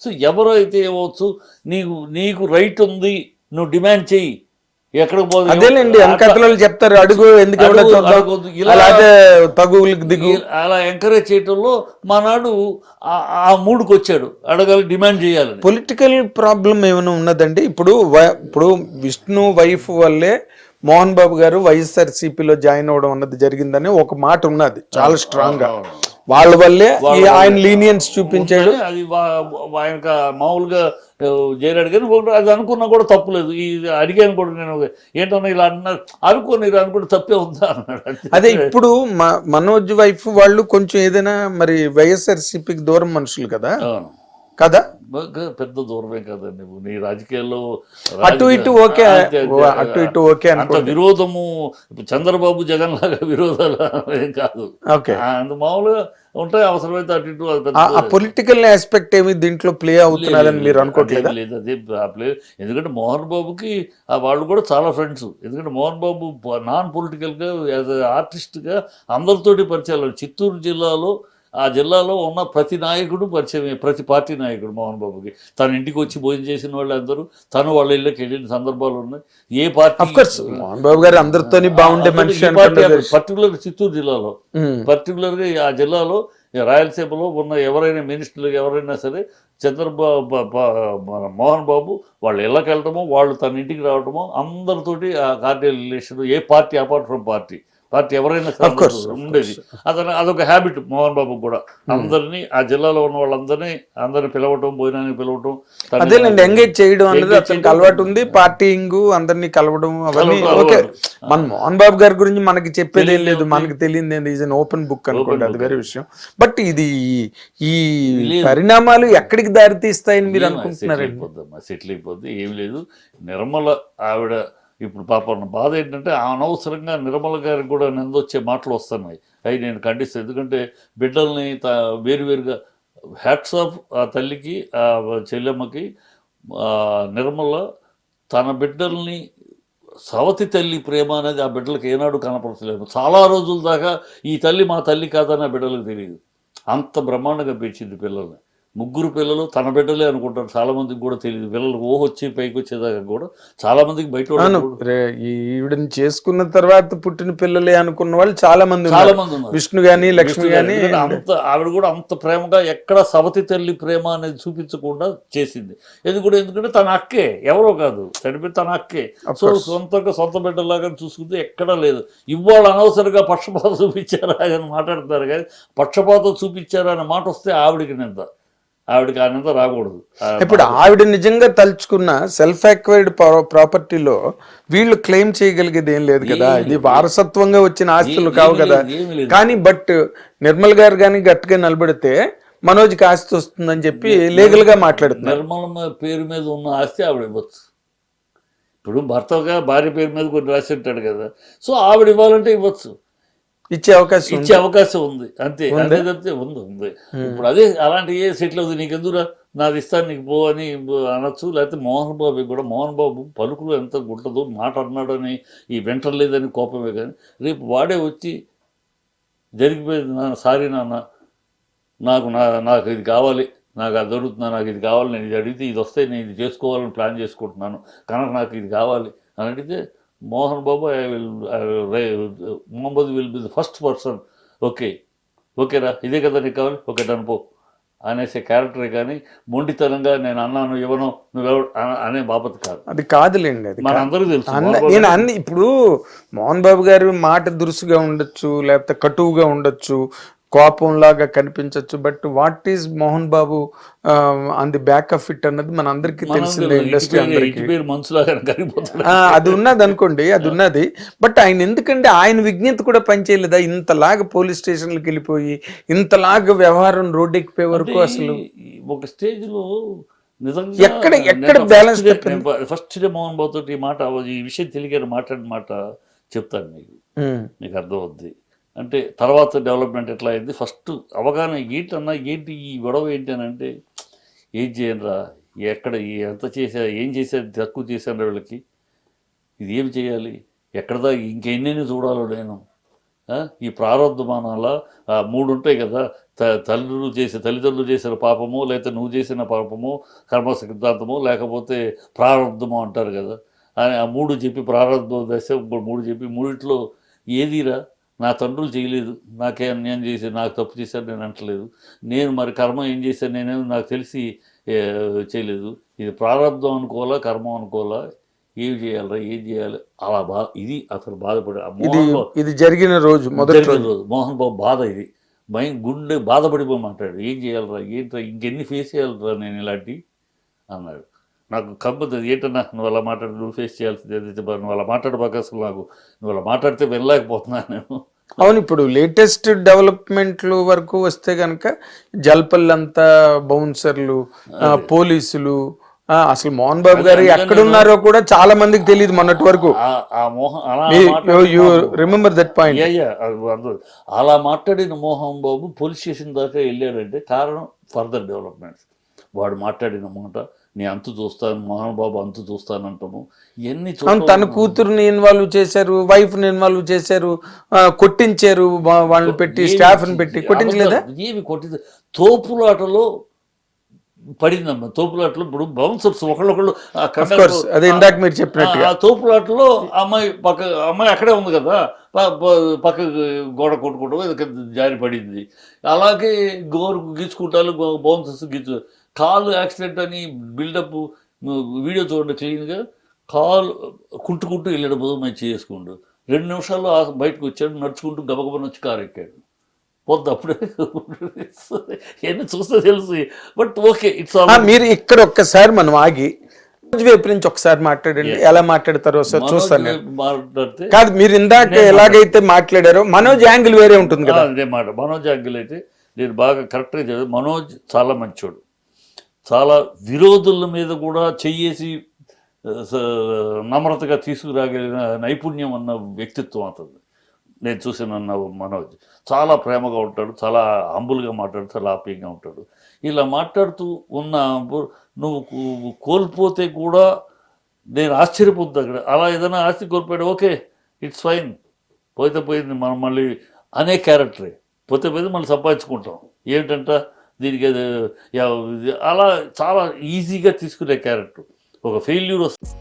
So ఎవరైతే ఏమవచ్చు, నీకు right ఉంది, నువ్వు డిమాండ్ చెయ్యి, ఎక్కడికి పోదు. అదేలేండి వెనకతలు చెప్తారు అడుగు ఎందుకు తగువులకు దిగు అలా ఎంకరేజ్ చేయటంలో మానాడు ఆ మూడుకు వచ్చాడు, అడగాలి, డిమాండ్ చేయాలి. పొలిటికల్ ప్రాబ్లం ఏమైనా ఉన్నదండి? ఇప్పుడు విష్ణు వైఫ్ వల్లే మోహన్ బాబు గారు వైఎస్ఆర్సీపీలో జాయిన్ అవ్వడం అన్నది జరిగిందని ఒక మాట ఉన్నది చాలా స్ట్రాంగ్ గా. వాళ్ళ వల్లే ఆయన లీనియన్స్ చూపించాడు. అది ఆయన మామూలుగా చేరాడు కానీ అది అనుకున్నా కూడా తప్పులేదు. ఇది అడిగాను కూడా నేను, ఏంటన్నా ఇలా అన్నారు అనుకుంటే తప్పే ఉందా అన్నాడు. అదే ఇప్పుడు మనోజ్ వైఫ్ వాళ్ళు కొంచెం ఏదైనా మరి వైఎస్ఆర్సీపీకి దూరం మనుషులు కదా కదా, పెద్ద దూరమే కదండి. నీ రాజకీయాల్లో అటు ఇటు ఓకే, అటు ఇటు ఓకే అంత విరోధము చంద్రబాబు జగన్ లాగా విరోధాలు ఏం కాదు. అంత మామూలుగా ఉంటాయి, అవసరమైతే అటు ఇటు. పొలిటికల్ ఆస్పెక్ట్ ఏమి దీంట్లో ప్లే అవుతున్నారని మీరు అనుకోవట్లేదు? లేదు, అదే ప్లే. ఎందుకంటే మోహన్ బాబుకి వాళ్ళు కూడా చాలా ఫ్రెండ్స్. ఎందుకంటే మోహన్ బాబు నాన్ పొలిటికల్గా యాజ్ ఆర్టిస్ట్గా అందరితోటి పరిచయాలు. చిత్తూరు జిల్లాలో ఆ జిల్లాలో ఉన్న ప్రతి నాయకుడు పరిచయమే, ప్రతి పార్టీ నాయకుడు మోహన్ బాబుకి. తన ఇంటికి వచ్చి భోజనం చేసిన వాళ్ళు అందరూ తను వాళ్ళ ఇళ్ళకి వెళ్ళిన సందర్భాలు ఉన్నాయి. ఏ పార్టీ మోహన్ బాబు గారు అందరితో బాగుండే మనిషి. పర్టికులర్ చిత్తూరు జిల్లాలో, పర్టికులర్గా ఆ జిల్లాలో రాయలసీమలో ఉన్న ఎవరైనా మినిస్టర్లు ఎవరైనా సరే మోహన్ బాబు వాళ్ళ ఇళ్ళకి వెళ్ళటమో, వాళ్ళు తన ఇంటికి రావటమో, అందరితోటి ఆ cordial relation. A party apart from party ఎవరైనా ఉండేది. అదొక హ్యాబిట్ మోహన్ బాబు కూడా. అందరినీ ఆ జిల్లాలో ఉన్న అందరినీ పిలవటం, భోజనానికి పిలవటం, అదేనండి ఎంగేజ్ చేయడం అనేది అతనికి అలవాటు ఉంది. పార్టీయింగ్, అందరినీ కలవడం అవన్నీ ఓకే. మన మోహన్ బాబు గారి గురించి మనకి చెప్పేది ఏం లేదు, మనకి తెలియదు ఏంది, ఈజ్ అన్ ఓపెన్ బుక్ అనుకోండి, అది వేరే విషయం. బట్ ఇది ఈ పరిణామాలు ఎక్కడికి దారి తీస్తాయని మీరు అనుకుంటున్నారండి? సెటిల్ అయిపోద్ది, ఏం లేదు. నిర్మల ఆవిడ ఇప్పుడు పాపం బాధ ఏంటంటే అనవసరంగా నిర్మల గారికి కూడా నిందొచ్చే మాటలు వస్తున్నాయి. అవి నేను ఖండిస్తాను. ఎందుకంటే బిడ్డల్ని వేరువేరుగా హ్యాట్స్ ఆఫ్ ఆ తల్లికి, ఆ చెల్లెమ్మకి. నిర్మల తన బిడ్డల్ని సవతి తల్లి ప్రేమ అనేది ఆ బిడ్డలకు ఏనాడు కనపడలేదు. చాలా రోజుల దాకా ఈ తల్లి మా తల్లి కాదని ఆ బిడ్డలకు తెలియదు. అంత బ్రహ్మాండంగా పెంచింది పిల్లల్ని. ముగ్గురు పిల్లలు తన బిడ్డలే అనుకుంటారు. చాలా మందికి కూడా తెలియదు. పిల్లలు వచ్చి పైకి వచ్చేదాకా కూడా చాలా మందికి బయట ఈవిడని చేసుకున్న తర్వాత పుట్టిన పిల్లలే అనుకున్న వాళ్ళు చాలా మంది ఉన్నారు. విష్ణు గాని లక్ష్మి గాని ఆవిడ కూడా అంత ప్రేమగా ఎక్కడ సవతి తల్లి ప్రేమ అనేది చూపించకుండా చేసింది. ఎందుకంటే తన అక్కే, ఎవరో కాదు, చనిపోయి తన అక్కే. సో సొంత బిడ్డలాగా చూసుకుంటే ఎక్కడా లేదు. ఇవాళ అనవసరంగా పక్షపాతం చూపించారా అని మాట్లాడుతున్నారు కానీ పక్షపాతం చూపించారా అనే మాట వస్తే ఆవిడికి నింద. ఆవిడకి ఆనందం రాకూడదు. ఇప్పుడు ఆవిడ నిజంగా తలుచుకున్న సెల్ఫ్ అక్వైర్డ్ ప్రాపర్టీలో వీళ్ళు క్లెయిమ్ చేయగలిగేది ఏం లేదు కదా, ఇది వారసత్వంగా వచ్చిన ఆస్తులు కావు కదా. కానీ బట్ నిర్మల్ గారు కానీ గట్టిగా నిలబడితే మనోజ్కి ఆస్తి వస్తుందని చెప్పి లీగల్ గా మాట్లాడుతున్నారు. నిర్మల పేరు మీద ఉన్న ఆస్తి ఆవిడ ఇవ్వచ్చు. ఇప్పుడు భర్తగా భార్య పేరు మీద కొన్ని రాసి ఉంటాడు కదా, సో ఆవిడ ఇవ్వాలంటే ఇవ్వచ్చు, ఇచ్చే అవకాశం ఉంది. అంతే తప్పితే ఉంది. ఇప్పుడు అదే అలాంటి ఏ సెటిల్ అవుతుంది, నీకు ఎందుకురా, నాది ఇస్తాను నీకు పో అని అనొచ్చు. లేకపోతే మోహన్ బాబు కూడా, మోహన్ బాబు పలుకులు ఎంత గుంటదో, మాట అన్నాడని ఈ వెంటర్లేదని కోపమే. కానీ రేపు వాడే వచ్చి జరిగిపోయింది, నాన్న సారీ నాన్న, నాకు ఇది కావాలి, నాకు అది దొరుకుతున్నా, నాకు ఇది కావాలి, నేను ఇది అడిగితే ఇది వస్తే నేను ఇది చేసుకోవాలని ప్లాన్ చేసుకుంటున్నాను కనుక నాకు ఇది కావాలి అని అడిగితే Mohan Babu Mohammed will be the first person, ఓకేరా ఇదే కదా నీకు కావాలి, ఓకే డన్ పో అనేసే క్యారెక్టరే. కానీ మొండితనంగా నేను అన్నాను ఇవ్వను నువ్వెవరు అనే బాపత్ కాదు. అది కాదులేండి, అది మనందరికీ తెలుసు. నేను అన్ని ఇప్పుడు మోహన్ బాబు గారు మాట దురుసుగా ఉండొచ్చు, లేకపోతే కటువుగా ఉండొచ్చు, కోపంలాగా కనిపించవచ్చు. But what is Mohan Babu on the back of it అన్నది మన అందరికి తెలిసిందే, ఇండస్ట్రీ అందరికీ. అది ఉన్నది అనుకోండి, అది ఉన్నది. బట్ ఆయన ఎందుకంటే ఆయన విజ్ఞత కూడా పనిచేయలేదా? ఇంతలాగా పోలీస్ స్టేషన్లకు వెళ్ళిపోయి ఇంతలాగా వ్యవహారం రోడ్డెక్కిపోయే వరకు అసలు ఒక స్టేజ్లో నిజంగా ఎక్కడ balance. First day Mohan Babu తోటి ఈ మాట, ఈ విషయం తెలియని మాట్లాడిన మాట చెప్తాను నీకు అర్థం అవుద్ది. అంటే తర్వాత డెవలప్మెంట్ ఎట్లా అయింది, ఫస్ట్ అవగాహన ఏంటి ఈ గొడవ ఏంటి అని అంటే, ఏం చేయనురా, ఎక్కడ ఎంత చేశా, ఏం చేశారు, తక్కువ చేశాను వీళ్ళకి, ఇది ఏం చేయాలి, ఎక్కడదా ఇంకెన్ని చూడాలో నేను ఈ ప్రారంధమానాల 3 ఉంటాయి కదా, తల్లిదండ్రులు చేసిన పాపము, లేకపోతే నువ్వు చేసిన పాపము, కర్మ సిద్ధాంతము, లేకపోతే ప్రారంధము అంటారు కదా. అని ఆ 3 చెప్పి ప్రారంభ దశ, 3 చెప్పి 3 ఏదిరా నా తండ్రులు చేయలేదు, నాకే అన్యాయం చేసి నాకు తప్పు చేశారు నేను అంటలేదు, నేను మరి కర్మ ఏం చేశాను నేనేమో నాకు తెలిసి చేయలేదు, ఇది ప్రారంధం అనుకోవాలా కర్మ అనుకోవాలా, ఏం చేయాలరా ఏం చేయాలి అలా ఇది అసలు బాధపడే ఇది జరిగిన రోజు మొదటి రోజు మోహన్ బాబు బాధ ఇది గుండె బాధపడిపోయి మాట్లాడు, ఏం చేయాలరా ఏంట్రా ఇంకెన్ని ఫేస్ చేయాలరా నేను ఇలాంటి అన్నాడు. నాకు కంపదు ఏంటన్నా నువ్వు అలా మాట్లాడు, నువ్వు ఫేస్ చేయాల్సింది నువ్వు అలా మాట్లాడబాక, అసలు నాకు నువ్వు అలా మాట్లాడితే వెళ్ళలేకపోతున్నాను నేను. అవును, ఇప్పుడు లేటెస్ట్ డెవలప్మెంట్లు వరకు వస్తే కనుక జల్పల్లంతా బౌన్సర్లు, పోలీసులు, అసలు మోహన్ బాబు గారు ఎక్కడున్నారో కూడా చాలా మందికి తెలియదు మొన్నటి వరకు. Remember that point. అలా మాట్లాడిన మోహన్ బాబు పోలీస్ స్టేషన్ దాకా వెళ్ళాడంటే కారణం ఫర్దర్ డెవలప్మెంట్స్. వాడు మాట్లాడిన మాట నీ అంతు చూస్తాను, మోహన్ బాబు అంతు చూస్తానంటాము, ఇవన్నీ తన కూతురుని ఇన్వాల్వ్ చేశారు, వైఫ్ ని ఇన్వాల్వ్ చేశారు, కొట్టించారు, వాళ్ళని పెట్టి స్టాఫ్ ని పెట్టి కొట్టించలేదా? ఏమి కొట్టింది, తోపులాటలో పడిందమ్మా. తోపులాటలో ఇప్పుడు బౌన్సర్స్ ఒకళ్ళొకళ్ళు అదే ఇందాక మీరు చెప్పినట్టు ఆ తోపులాటలో అమ్మాయి అక్కడే ఉంది కదా, పక్క గోడ కొట్టుకుంటూ జారి పడింది. అలాగే గోరుకు గీచుకుంటారు, బౌన్సర్స్ గీచు, కాలు యాక్సిడెంట్ అని బిల్డప్ వీడియో చూడండి క్లీన్గా, కాలు కుంటుకుంటూ వెళ్ళాడు, మంచి చేసుకుంటూ 2 నిమిషాల్లో బయటకు వచ్చాడు, నడుచుకుంటూ గబగబని వచ్చి కారు ఎక్కాడు. పొద్దు అప్పుడే ఎన్ని చూస్తే తెలుసు. బట్ ఓకే, ఇట్స్ మీరు ఇక్కడ ఒక్కసారి మనం ఆగి వైపు నుంచి ఒకసారి మాట్లాడండి, ఎలా మాట్లాడతారో చూస్తాను. మాట్లాడితే కాదు, మీరు ఇందాక ఎలాగైతే మాట్లాడారో మనోజ్ యాంగిల్ వేరే ఉంటుంది కదా. అదే మాట, మనోజ్ యాంగిల్ అయితే నేను బాగా కరెక్ట్గా చెప్పాను. మనోజ్ చాలా మంచోడు, చాలా విరోధుల మీద కూడా చెయ్యేసి నమ్రతగా తీసుకురాగలిగిన నైపుణ్యం అన్న వ్యక్తిత్వం అతను. నేను చూసిన మనోజ్ చాలా ప్రేమగా ఉంటాడు, చాలా హంబుల్గా మాట్లాడు, చాలా ఆప్యంగా ఉంటాడు. ఇలా మాట్లాడుతూ ఉన్న నువ్వు కోల్పోతే కూడా నేను ఆశ్చర్యపోతుంది అక్కడ. అలా ఏదైనా ఆస్తి కోల్పోయాడు, ఓకే ఇట్స్ ఫైన్, పోతే పోయింది, మనం మళ్ళీ అనే క్యారెక్టరే, పోతే పోయింది మళ్ళీ సంపాదించుకుంటాం, ఏమిటంట దీనికి అలా చాలా ఈజీగా తీసుకునే క్యారెక్టర్. ఒక ఫెయిల్యూర్ వస్తుంది.